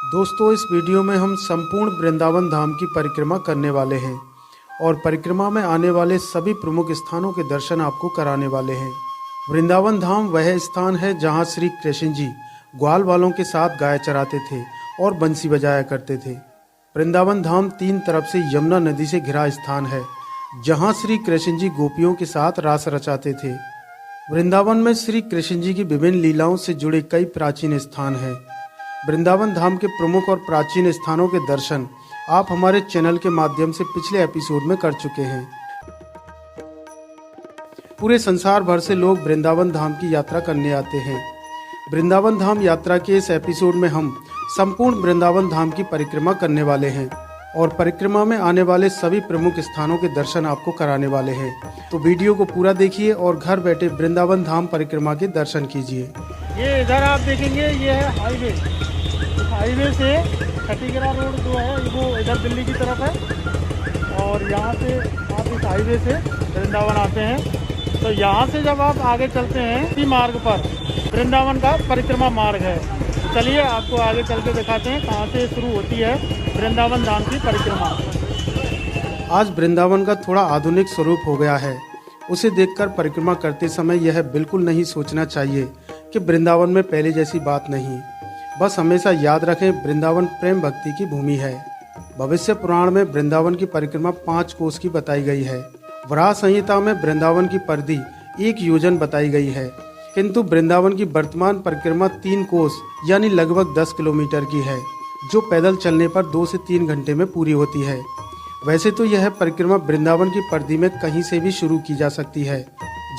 दोस्तों, इस वीडियो में हम संपूर्ण वृंदावन धाम की परिक्रमा करने वाले हैं और परिक्रमा में आने वाले सभी प्रमुख स्थानों के दर्शन आपको कराने वाले हैं। वृंदावन धाम वह स्थान है जहां श्री कृष्ण जी ग्वाल वालों के साथ गाय चराते थे और बंसी बजाया करते थे। वृंदावन धाम 3 तरफ से यमुना नदी से घिरा स्थान है जहां श्री कृष्ण जी गोपियों के साथ रास रचाते थे। वृंदावन में श्री कृष्ण जी की विभिन्न लीलाओं से जुड़े कई प्राचीन स्थान हैं। वृंदावन धाम के प्रमुख और प्राचीन स्थानों के दर्शन आप हमारे चैनल के माध्यम से पिछले एपिसोड में कर चुके हैं। पूरे संसार भर से लोग वृंदावन धाम की यात्रा करने आते हैं। वृंदावन धाम यात्रा के इस एपिसोड में हम संपूर्ण वृंदावन धाम की परिक्रमा करने वाले हैं और परिक्रमा में आने वाले सभी प्रमुख स्थानों के दर्शन आपको कराने वाले हैं। तो वीडियो को पूरा देखिए और घर बैठे वृंदावन धाम परिक्रमा के दर्शन कीजिए। ये इधर आप देखेंगे, ये है हाईवे। इस हाईवे से खटीगरा रोड जो है वो इधर दिल्ली की तरफ है और यहाँ से आप इस हाईवे से वृंदावन आते हैं। तो यहाँ से जब आप आगे चलते हैं इसी मार्ग पर वृंदावन का परिक्रमा मार्ग है। चलिए आपको आगे चल के दिखाते हैं कहाँ से शुरू होती है वृंदावन धाम की परिक्रमा। आज वृंदावन का थोड़ा आधुनिक स्वरूप हो गया है। उसे देखकर परिक्रमा करते समय यह बिल्कुल नहीं सोचना चाहिए कि वृंदावन में पहले जैसी बात नहीं। बस हमेशा याद रखें, वृंदावन प्रेम भक्ति की भूमि है। भविष्य पुराण में वृंदावन की परिक्रमा 5 कोस की बताई गई है। वराह संहिता में वृंदावन की परिधि 1 योजन बताई गई है, किंतु वृंदावन की वर्तमान परिक्रमा 3 कोस यानी लगभग 10 किलोमीटर की है, जो पैदल चलने पर 2 से 3 घंटे में पूरी होती है। वैसे तो यह परिक्रमा वृंदावन की परिधि में कहीं से भी शुरू की जा सकती है।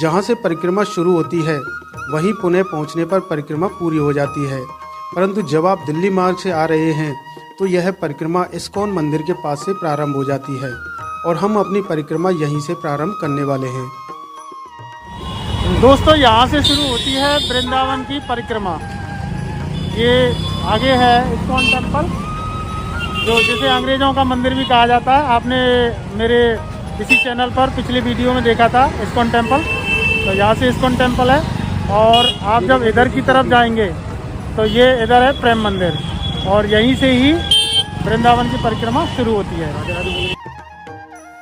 जहां से परिक्रमा शुरू होती है वहीं पुणे पहुंचने पर परिक्रमा पूरी हो जाती है। परंतु जब आप दिल्ली मार्ग से आ रहे हैं तो यह परिक्रमा इस्कॉन मंदिर के पास से प्रारंभ हो जाती है और हम अपनी परिक्रमा यहीं से प्रारंभ करने वाले हैं। दोस्तों, यहाँ से शुरू होती है वृंदावन की परिक्रमा। ये आगे है इस्कॉन टेम्पल, जो जिसे अंग्रेजों का मंदिर भी कहा जाता है। आपने मेरे इसी चैनल पर पिछले वीडियो में देखा था इस्कॉन टेम्पल। तो यहाँ से इस्कॉन टेम्पल है और आप जब इधर की तरफ जाएंगे तो ये इधर है प्रेम मंदिर और यहीं से ही वृंदावन की परिक्रमा शुरू होती है।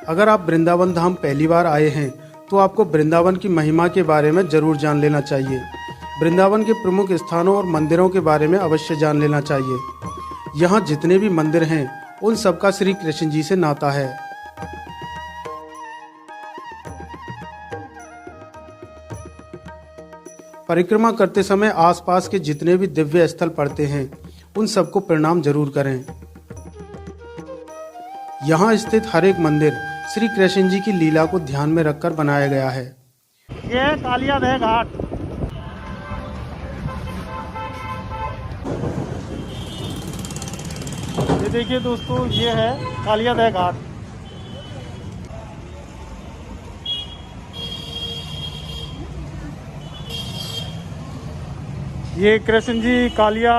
अगर आप वृंदावन धाम पहली बार आए हैं तो आपको वृंदावन की महिमा के बारे में जरूर जान लेना चाहिए। वृंदावन के प्रमुख स्थानों और मंदिरों के बारे में अवश्य जान लेना चाहिए। यहाँ जितने भी मंदिर हैं उन सबका श्री कृष्ण जी से नाता है। परिक्रमा करते समय आसपास के जितने भी दिव्य स्थल पड़ते हैं उन सबको प्रणाम जरूर करें। यहाँ स्थित हर एक मंदिर श्री कृष्ण जी की लीला को ध्यान में रखकर बनाया गया है। ये है कालियादह घाट। ये देखिए दोस्तों, ये है कालियादह घाट। ये कृष्ण जी कालिया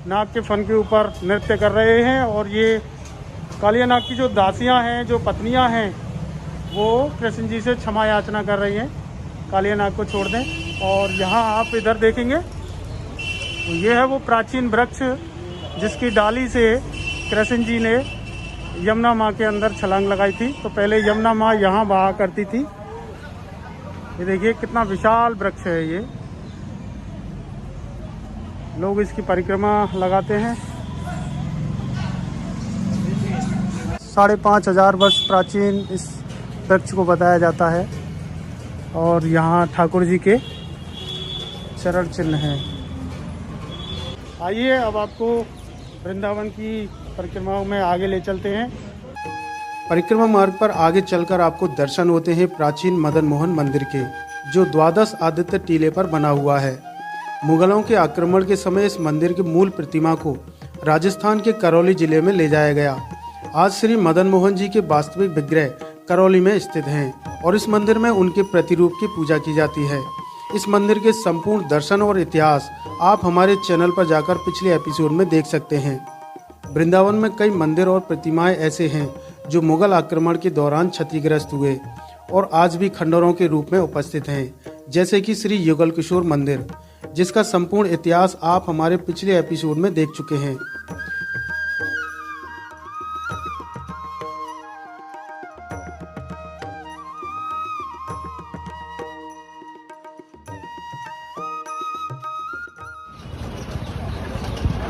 नाग के फन के ऊपर नृत्य कर रहे हैं और ये कालिया नाग की जो दासियां हैं, जो पत्नियां हैं, वो कृष्ण जी से क्षमा याचना कर रही हैं, कालिया नाग को छोड़ दें। और यहाँ आप इधर देखेंगे, ये है वो प्राचीन वृक्ष जिसकी डाली से कृष्ण जी ने यमुना माँ के अंदर छलांग लगाई थी। तो पहले यमुना माँ यहाँ बहा करती थी। ये देखिए कितना विशाल वृक्ष है। ये लोग इसकी परिक्रमा लगाते हैं। 5,500 वर्ष प्राचीन इस वृक्ष को बताया जाता है और यहाँ ठाकुर जी के चरण चिन्ह हैं। आइए अब आपको वृंदावन की परिक्रमा में आगे ले चलते हैं। परिक्रमा मार्ग पर आगे चलकर आपको दर्शन होते हैं प्राचीन मदन मोहन मंदिर के, जो 12 आदित्य टीले पर बना हुआ है। मुगलों के आक्रमण के समय इस मंदिर की मूल प्रतिमा को राजस्थान के करौली जिले में ले जाया गया। आज श्री मदन मोहन जी के वास्तविक विग्रह करौली में स्थित हैं और इस मंदिर में उनके प्रतिरूप की पूजा की जाती है। इस मंदिर के संपूर्ण दर्शन और इतिहास आप हमारे चैनल पर जाकर पिछले एपिसोड में देख सकते हैं। वृंदावन में कई मंदिर और प्रतिमाएं ऐसे हैं जो मुगल आक्रमण के दौरान क्षतिग्रस्त हुए और आज भी खंडहरों के रूप में उपस्थित हैं, जैसे कि श्री युगल किशोर मंदिर, जिसका संपूर्ण इतिहास आप हमारे पिछले एपिसोड में देख चुके हैं।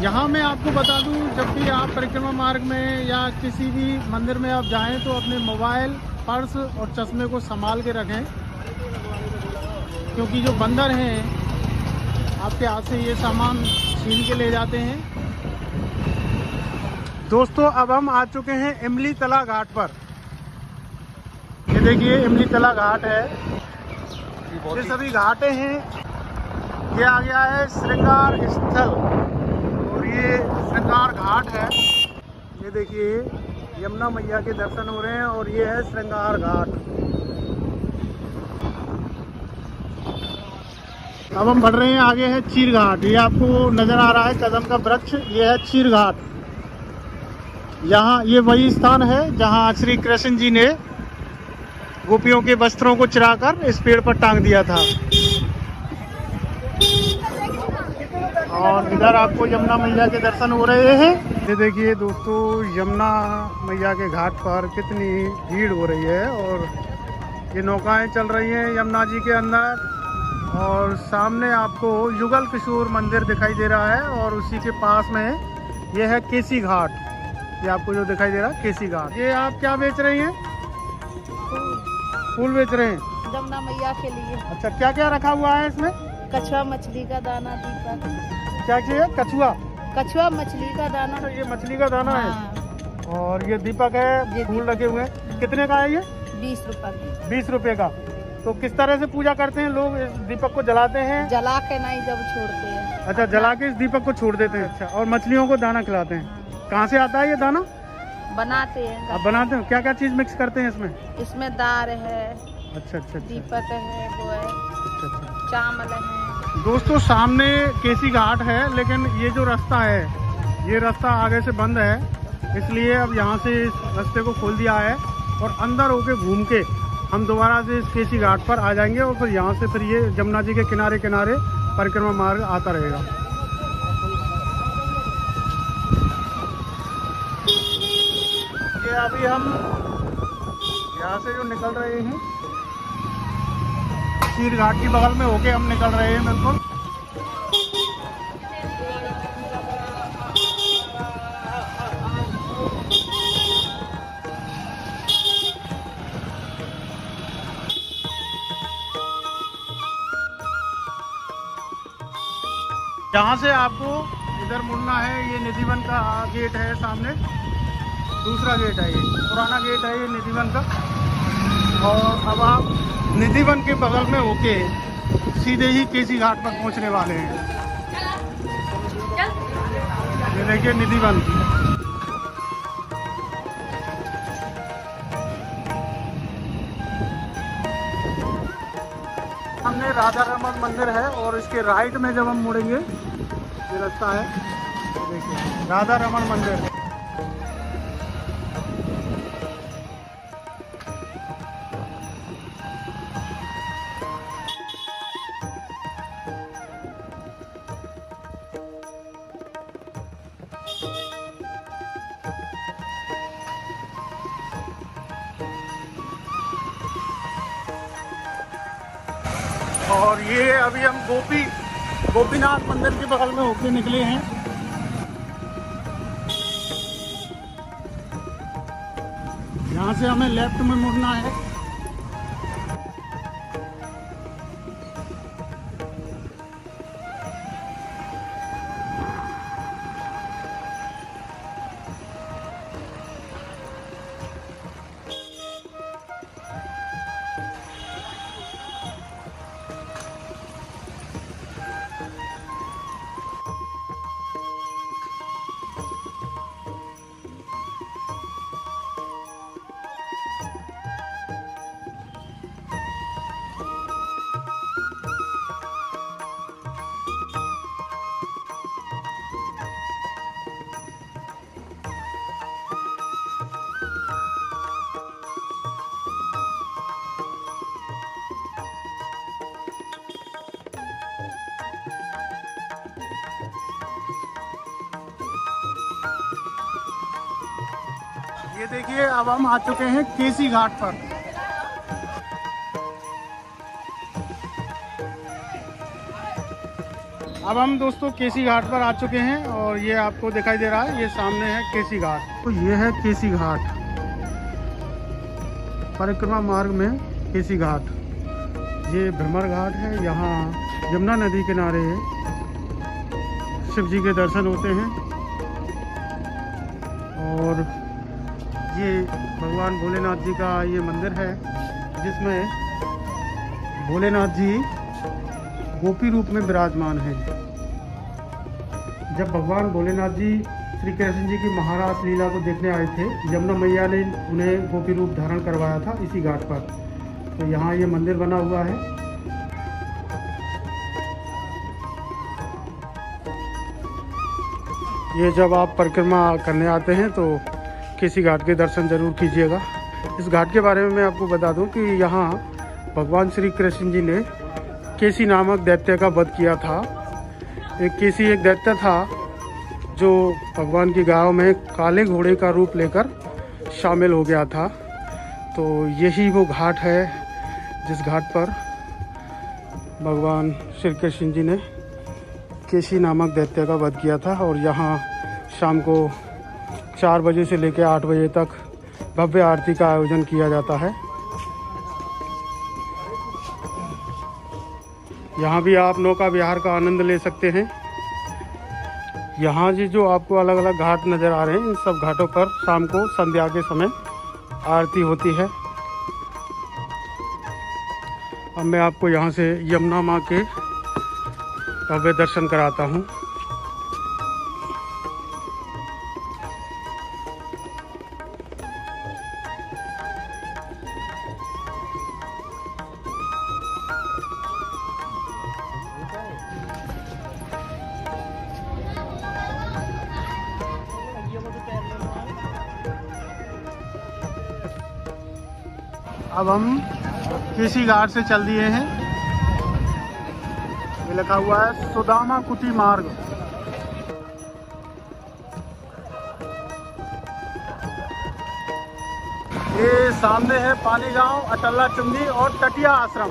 यहाँ मैं आपको बता दूँ, जब भी आप परिक्रमा मार्ग में या किसी भी मंदिर में आप जाएं तो अपने मोबाइल, पर्स और चश्मे को संभाल के रखें, क्योंकि जो बंदर हैं आपके हाथ से ये सामान छीन के ले जाते हैं। दोस्तों, अब हम आ चुके हैं इमली तला घाट पर। ये देखिए इमली तला घाट है, ये सभी घाटे हैं। ये आ गया है श्रृंगार स्थल और ये श्रृंगार घाट है। ये देखिए यमुना मैया के दर्शन हो रहे हैं और ये है श्रृंगार घाट। अब हम बढ़ रहे हैं, आगे है चीर घाट। ये आपको नजर आ रहा है कदम का वृक्ष, ये है चीर घाट। यहाँ ये वही स्थान है जहाँ श्री कृष्ण जी ने गोपियों के वस्त्रों को चिराकर इस पेड़ पर टांग दिया था। और इधर आपको यमुना मैया के दर्शन हो रहे हैं। ये देखिए दोस्तों, यमुना मैया के घाट पर कितनी भीड़ हो रही है और ये नौकाएं चल रही हैं यमुना जी के अंदर। और सामने आपको युगल किशोर मंदिर दिखाई दे रहा है और उसी के पास में ये है केसी घाट। ये आपको जो दिखाई दे रहा है केसी घाट। ये आप क्या बेच रही हैं? फूल बेच रहे हैं यमुना मैया के लिए। अच्छा, क्या क्या रखा हुआ है इसमें? कछुआ मछली का दाना, दीपक। क्या चाहिए? कछुआ? कछुआ मछली का दाना। अच्छा, ये मछली का दाना है। हाँ। और ये दीपक है, ये फूल रखे हुए हैं। कितने का है ये? 20 रुपए। 20 रुपए का। तो किस तरह से पूजा करते हैं लोग? इस दीपक को जलाते हैं? जला के नहीं, जब छोड़ते हैं। अच्छा, जला के इस दीपक को छोड़ देते हैं। अच्छा, और मछलियों को दाना खिलाते हैं। कहाँ से आता है ये दाना? बनाते हैं। आप बनाते हो? क्या क्या चीज मिक्स करते हैं इसमें? इसमें दार है, अच्छा अच्छा अच्छा। दीपक है, वो है, अच्छा अच्छा। चावल है। दोस्तों, सामने केसी घाट है, लेकिन ये जो रास्ता है ये रास्ता आगे से बंद है, इसलिए अब यहाँ से इस रास्ते को खोल दिया है और अंदर होके घूम के हम दोबारा से इस केसी घाट पर आ जाएंगे और फिर यहाँ से फिर ये यमुना जी के किनारे किनारे परिक्रमा मार्ग आता रहेगा। ये अभी हम यहाँ से जो निकल रहे हैं चीर घाट की बगल में होके हम निकल रहे हैं बिल्कुल। यहाँ से आपको इधर मुड़ना है। ये निधिवन का गेट है सामने, दूसरा गेट है, ये पुराना गेट है ये निधिवन का। और अब आप निधिवन के बगल में होके सीधे ही केसी घाट पर पहुंचने वाले हैं। ये देखिए निधिवन। सामने राधा रमन मंदिर है और इसके राइट में जब हम मुड़ेंगे ये रास्ता है, देखिए राधा रमन मंदिर। और ये अभी हम गोपीनाथ मंदिर के बगल में होके निकले हैं। यहाँ से हमें लेफ्ट में मुड़ना है। ये देखिए अब हम आ चुके हैं केसी घाट पर। अब हम दोस्तों केसी घाट पर आ चुके हैं और ये आपको दिखाई दे रहा है, ये सामने है केसी घाट। तो ये है केसी घाट, परिक्रमा मार्ग में केसी घाट। ये भ्रमर घाट है, यहाँ यमुना नदी किनारे शिव जी के दर्शन होते हैं। और ये भगवान भोलेनाथ जी का ये मंदिर है, जिसमें भोलेनाथ जी गोपी रूप में विराजमान हैं। जब भगवान भोलेनाथ जी श्री कृष्ण जी की महारास लीला को देखने आए थे, यमुना मैया ने उन्हें गोपी रूप धारण करवाया था इसी घाट पर। तो यहाँ ये मंदिर बना हुआ है। ये जब आप परिक्रमा करने आते हैं तो केसी घाट के दर्शन जरूर कीजिएगा। इस घाट के बारे में मैं आपको बता दूं कि यहाँ भगवान श्री कृष्ण जी ने केसी नामक दैत्य का वध किया था। केसी एक दैत्य था जो भगवान की गांव में काले घोड़े का रूप लेकर शामिल हो गया था। तो यही वो घाट है जिस घाट पर भगवान श्री कृष्ण जी ने केसी नामक दैत्य का वध किया था। और यहाँ शाम को 4 बजे से लेकर 8 बजे तक भव्य आरती का आयोजन किया जाता है। यहाँ भी आप नौका विहार का आनंद ले सकते हैं। यहाँ जी जो आपको अलग अलग घाट नज़र आ रहे हैं, इन सब घाटों पर शाम को संध्या के समय आरती होती है। अब मैं आपको यहाँ से यमुना माँ के भव्य दर्शन कराता हूँ। अब हम केसी घाट से चल दिए हैं। ये लिखा हुआ है सुदामा कुटी मार्ग। ये सामने है पानी गांव, अटल्ला चुंगी और टटिया आश्रम।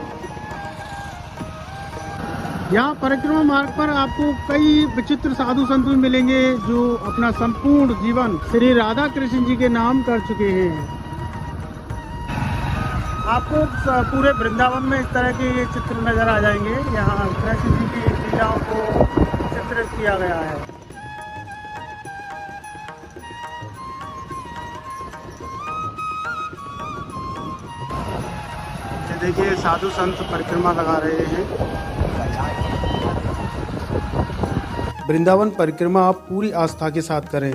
यहाँ परिक्रमा मार्ग पर आपको कई विचित्र साधु संत भी मिलेंगे जो अपना संपूर्ण जीवन श्री राधा कृष्ण जी के नाम कर चुके हैं। आपको पूरे वृंदावन में इस तरह के ये चित्र नजर आ जाएंगे। यहाँ कृष्ण जी की लीलाओं को चित्रित किया गया है। ये देखिए साधु संत परिक्रमा लगा रहे हैं। वृंदावन परिक्रमा आप पूरी आस्था के साथ करें।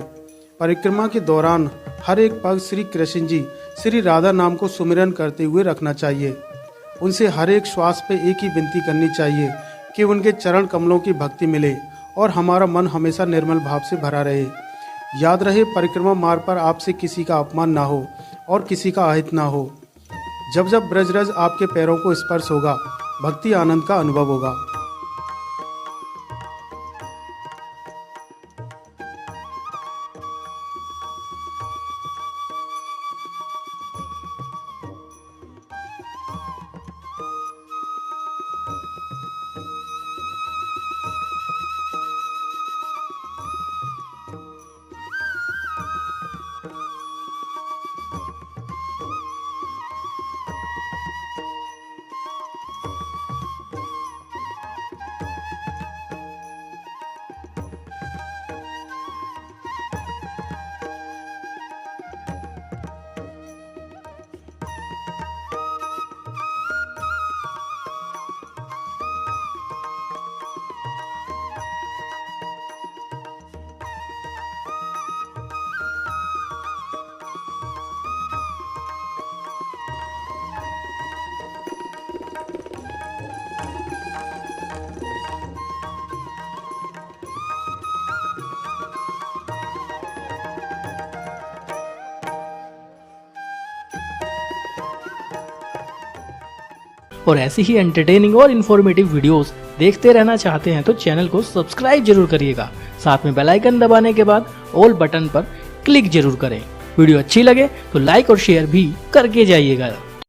परिक्रमा के दौरान हर एक पग श्री कृष्ण जी, श्री राधा नाम को सुमिरन करते हुए रखना चाहिए। उनसे हर एक श्वास पे एक ही विनती करनी चाहिए कि उनके चरण कमलों की भक्ति मिले और हमारा मन हमेशा निर्मल भाव से भरा रहे। याद रहे, परिक्रमा मार्ग पर आपसे किसी का अपमान ना हो और किसी का अहित ना हो। जब जब ब्रजरज आपके पैरों को स्पर्श होगा, भक्ति आनंद का अनुभव होगा। और ऐसी ही एंटरटेनिंग और इन्फॉर्मेटिव वीडियोस देखते रहना चाहते हैं तो चैनल को सब्सक्राइब जरूर करिएगा। साथ में बेल आइकन दबाने के बाद ऑल बटन पर क्लिक जरूर करें। वीडियो अच्छी लगे तो लाइक और शेयर भी करके जाइएगा।